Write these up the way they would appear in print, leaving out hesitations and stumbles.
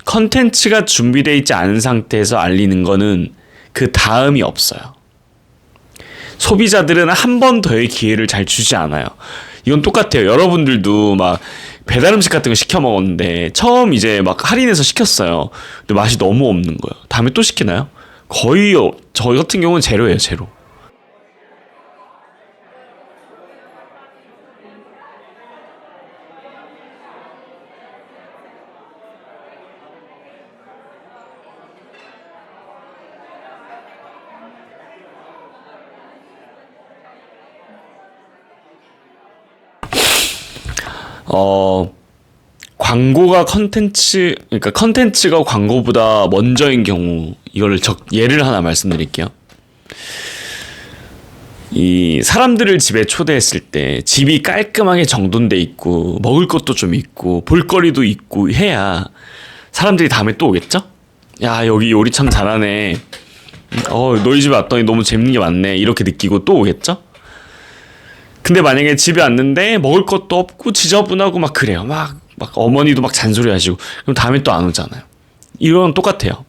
컨텐츠가 준비되어 있지 않은 상태에서 알리는 거는 그 다음이 없어요. 소비자들은 한 번 더의 기회를 잘 주지 않아요. 이건 똑같아요. 여러분들도 막 배달 음식 같은 거 시켜 먹었는데 처음 이제 막 할인해서 시켰어요. 근데 맛이 너무 없는 거예요. 다음에 또 시키나요? 거의 저희 같은 경우는 제로예요, 제로. 광고가 그러니까 컨텐츠가 광고보다 먼저인 경우, 이거를 예를 하나 말씀드릴게요. 이 사람들을 집에 초대했을 때 집이 깔끔하게 정돈돼 있고 먹을 것도 좀 있고 볼거리도 있고 해야 사람들이 다음에 또 오겠죠? 야, 여기 요리 참 잘하네. 너희 집에 왔더니 너무 재밌는 게 많네. 이렇게 느끼고 또 오겠죠? 근데 만약에 집에 왔는데 먹을 것도 없고 지저분하고 막 그래요. 막 어머니도 막 잔소리 하시고, 그럼 다음에 또 안 오잖아요. 이건 똑같아요.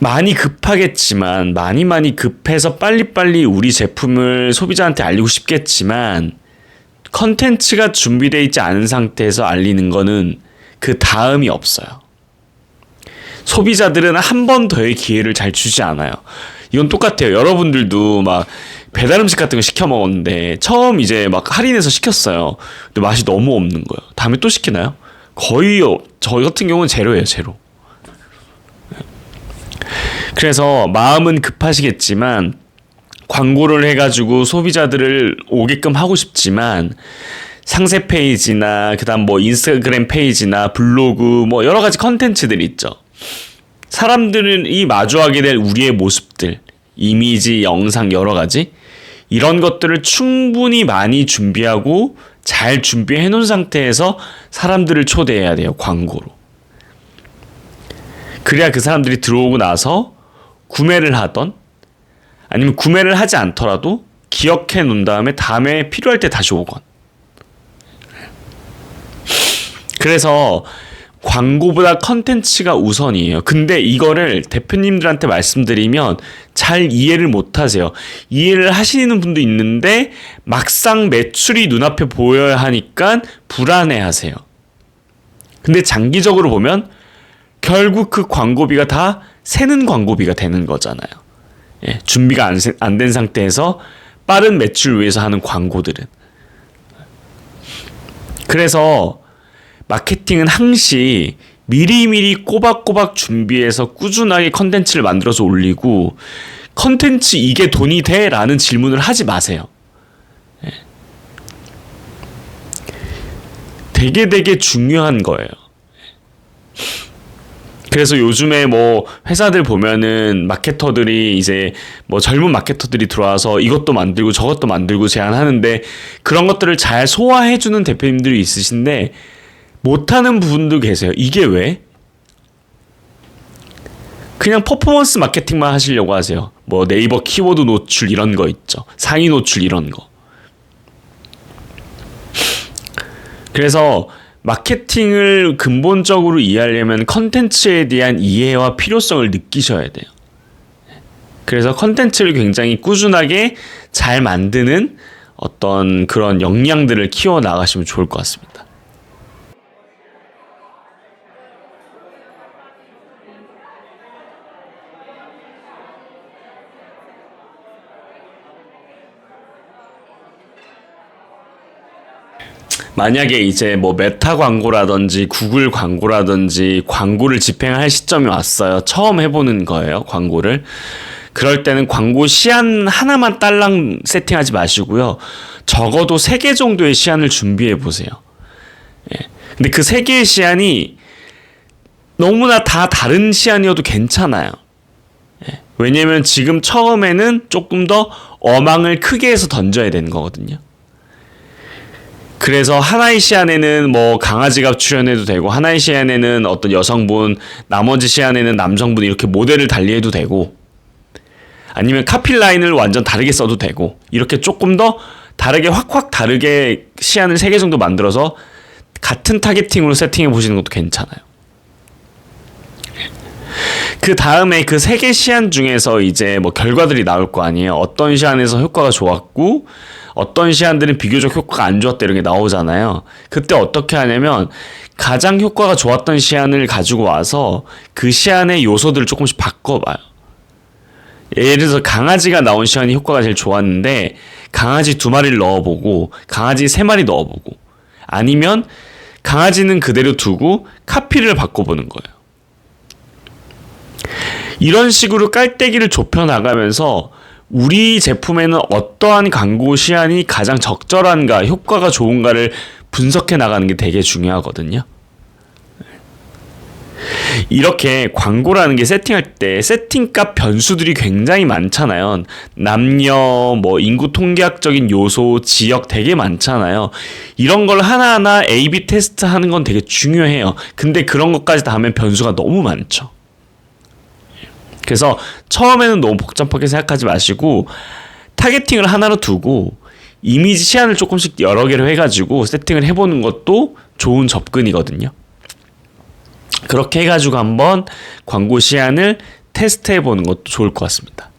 많이 급하겠지만, 많이 급해서 빨리빨리 우리 제품을 소비자한테 알리고 싶겠지만, 컨텐츠가 준비되어 있지 않은 상태에서 알리는 거는 그 다음이 없어요. 소비자들은 한 번 더의 기회를 잘 주지 않아요. 이건 똑같아요. 여러분들도 막 배달 음식 같은 거 시켜 먹었는데 처음 이제 막 할인해서 시켰어요. 근데 맛이 너무 없는 거예요. 다음에 또 시키나요? 거의 저희 같은 경우는 제로예요, 제로. 그래서 마음은 급하시겠지만 광고를 해가지고 소비자들을 오게끔 하고 싶지만 상세 페이지나 그다음 뭐 인스타그램 페이지나 블로그 뭐 여러 가지 컨텐츠들이 있죠. 사람들이 마주하게 될 우리의 모습들, 이미지, 영상 여러 가지 이런 것들을 충분히 많이 준비하고 잘 준비해 놓은 상태에서 사람들을 초대해야 돼요, 광고로. 그래야 그 사람들이 들어오고 나서 구매를 하던 아니면 구매를 하지 않더라도 기억해 놓은 다음에 다음에 필요할 때 다시 오건. 그래서 광고보다 컨텐츠가 우선이에요. 근데 이거를 대표님들한테 말씀드리면 잘 이해를 못 하세요. 이해를 하시는 분도 있는데 막상 매출이 눈앞에 보여야 하니까 불안해 하세요. 근데 장기적으로 보면 결국 그 광고비가 다 새는 광고비가 되는 거잖아요. 예, 준비가 안 된 상태에서 빠른 매출 위해서 하는 광고들은. 그래서 마케팅은 항시 미리미리 꼬박꼬박 준비해서 꾸준하게 컨텐츠를 만들어서 올리고 컨텐츠 이게 돈이 돼? 라는 질문을 하지 마세요. 예. 되게 중요한 거예요. 그래서 요즘에 뭐 회사들 보면은 마케터들이 이제 뭐 젊은 마케터들이 들어와서 이것도 만들고 저것도 만들고 제안하는데 그런 것들을 잘 소화해주는 대표님들이 있으신데 못하는 부분도 계세요. 이게 왜? 그냥 퍼포먼스 마케팅만 하시려고 하세요. 뭐 네이버 키워드 노출 이런 거 있죠. 상위 노출 이런 거. 그래서 마케팅을 근본적으로 이해하려면 컨텐츠에 대한 이해와 필요성을 느끼셔야 돼요. 그래서 컨텐츠를 굉장히 꾸준하게 잘 만드는 어떤 그런 역량들을 키워 나가시면 좋을 것 같습니다. 만약에 이제 뭐 메타 광고라든지 구글 광고라든지 광고를 집행할 시점이 왔어요. 처음 해보는 거예요, 광고를. 그럴 때는 광고 시안 하나만 딸랑 세팅하지 마시고요. 적어도 3개 정도의 시안을 준비해 보세요. 예. 근데 그 3개의 시안이 너무나 다 다른 시안이어도 괜찮아요. 예. 왜냐면 지금 처음에는 조금 더 어망을 크게 해서 던져야 되는 거거든요. 그래서 하나의 시안에는 뭐 강아지가 출연해도 되고 하나의 시안에는 어떤 여성분, 나머지 시안에는 남성분 이렇게 모델을 달리해도 되고 아니면 카필라인을 완전 다르게 써도 되고 이렇게 조금 더 다르게 확 다르게 시안을 3개 정도 만들어서 같은 타겟팅으로 세팅해 보시는 것도 괜찮아요. 그 다음에 그 3개 시안 중에서 이제 뭐 결과들이 나올 거 아니에요. 어떤 시안에서 효과가 좋았고 어떤 시안들은 비교적 효과가 안 좋았다 이런 게 나오잖아요. 그때 어떻게 하냐면 가장 효과가 좋았던 시안을 가지고 와서 그 시안의 요소들을 조금씩 바꿔봐요. 예를 들어서 강아지가 나온 시안이 효과가 제일 좋았는데 강아지 2마리를 넣어보고 강아지 3마리 넣어보고 아니면 강아지는 그대로 두고 카피를 바꿔보는 거예요. 이런 식으로 깔때기를 좁혀나가면서 우리 제품에는 어떠한 광고 시안이 가장 적절한가, 효과가 좋은가를 분석해 나가는 게 되게 중요하거든요. 이렇게 광고라는 게 세팅할 때 세팅값 변수들이 굉장히 많잖아요. 남녀, 뭐 인구 통계학적인 요소, 지역 되게 많잖아요. 이런 걸 하나하나 A/B 테스트 하는 건 되게 중요해요. 근데 그런 것까지 다 하면 변수가 너무 많죠. 그래서 처음에는 너무 복잡하게 생각하지 마시고 타겟팅을 하나로 두고 이미지 시안을 조금씩 여러 개로 해가지고 세팅을 해보는 것도 좋은 접근이거든요. 그렇게 해가지고 한번 광고 시안을 테스트해보는 것도 좋을 것 같습니다.